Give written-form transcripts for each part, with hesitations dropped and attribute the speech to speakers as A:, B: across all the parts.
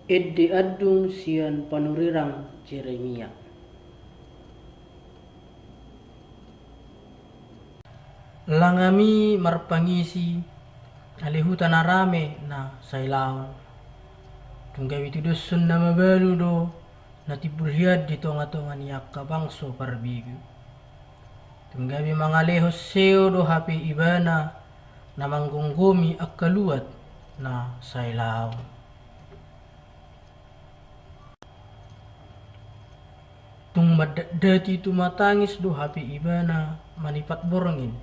A: Edde addung sian panurirang Jeremia. Langami marpangisi alihutan arame na sailaon. Tunggawi tudusun na mabalu do na tibulhiad di tonga-tonga niya kabangso parbigu. Tunggawi mangalehos seo do hapi ibana na manggunggumi akaluat na sailaon. Tung madati tumatangis do hapi ibana manipat borongin.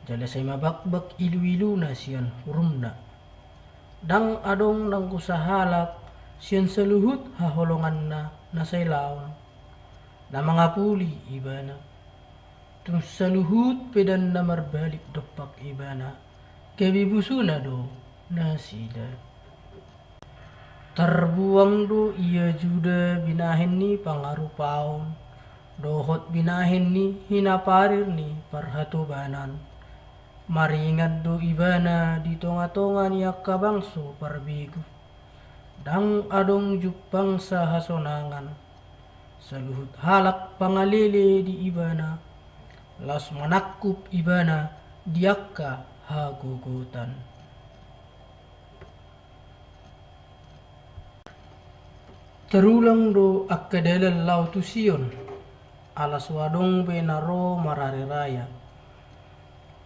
A: Jala say mabakbak ilu-ilu na siyan hurumna. Dang adong nang kusahalak siyan sa luhut haholongan na saylaon. Na mga puli ibana. Tung sa luhut pedan na marbalik dopak ibana. Kabibuso na do na sida. Terbuang do iya juda binahin ni pangarupaon. Dohot binahin ni hinaparir ni parhatubanan. Maringad do ibana di tonga-tonga niya kabangso parbigo. Dang adong jupang sa hasonangan. Sa luhut halak pangalili di ibana. Las manakup ibana diakka hagugutan. Terulang do akkadalal lautusion. Alas wadong benaro marare raya.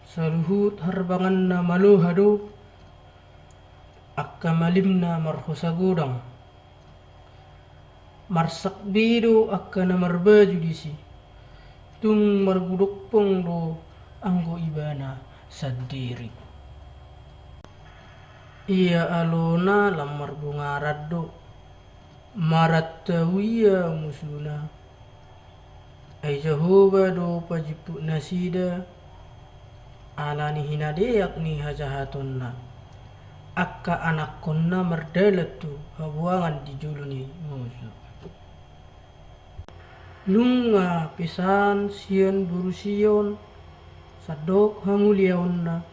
A: Sa luhut harbangan na maluhado akka malim na marhusagudang marsakbido akka na marbaju disi tung margudukpong do anggo ibana sadiri iya alona lamar bungarad do marattawiya musuna ay Jehovah do pajipu nasida alani hinadeyak ni hajahaton na akka anak konna mardalat tu habuangan di julu ni musuh lunga pisan sian burusion sadok hamuliaon na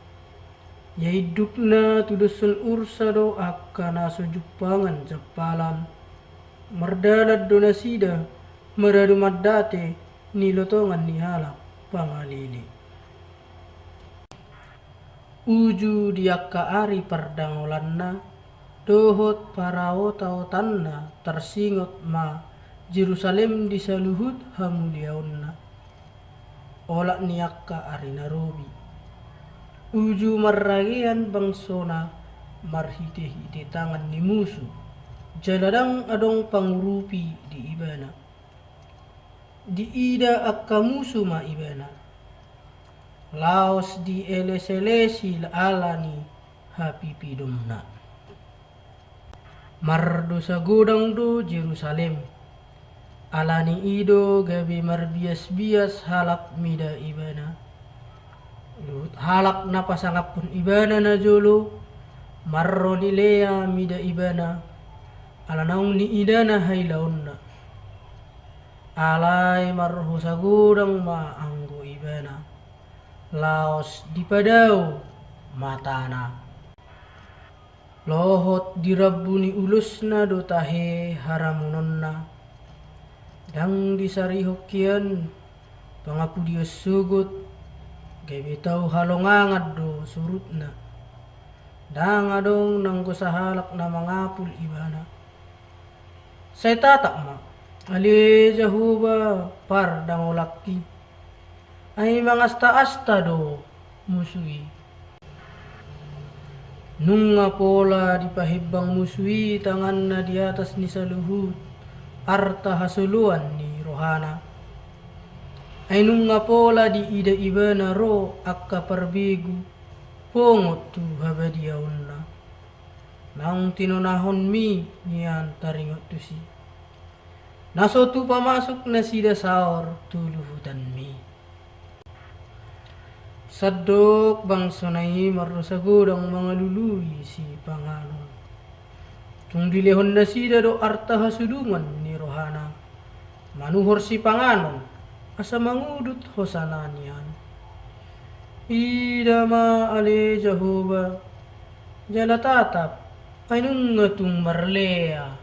A: yaiduk na tudusun ursa do akka naso jupangan japalan mardalat do nasida maradu maddate ni lotongan ni halak pangalili uju diakka ari pardangolanna dohot parawota-otanna tersingot ma Jerusalem di saluhut hamuliaonna olak niakka ari narobi uju marragian bangsona marhite-hite tangan ni musuh jaladang adong pangurupi di ibana di ida akka musuh ma ibana laos di elesi alani hapipidumna mardo sa godang do Jerusalem alani ido gabi marbias-bias halak mida ibana lut halak na pasangapun ibana na jolo marro ni lea mida ibana alanaung ni idana hailaonna alay marho sa godang ma anggo ibana laos di padao matana lohot dirabuni ulusna do tahe haramunonna dang disarihokian pangapudios sugut gabi tau halongangad do surutna dang adong nang kusahalak na mangapul ibana say tatak ma ali Jehovah par dangolaki ay mga asta-asta do musui nung nga pola di pahibang musui tangan na di atas ni saluhut arta hasuluan ni rohana ay nung nga pola di ida iba na ro akka parbigu pongot tu habadiyaon na nang tinunahon mi niyan taringot tu si naso tu pamasok na sida saor tuluhutan mi sadok bangsonay marusagudang mga luluy si panganon. Tung dilehon na sida do arta hasudungan ni rohana. Manuhor si panganon asa mangudut hosanan yan. Ida ma ale Jehovah jala tatap Ainung ngatung marlea.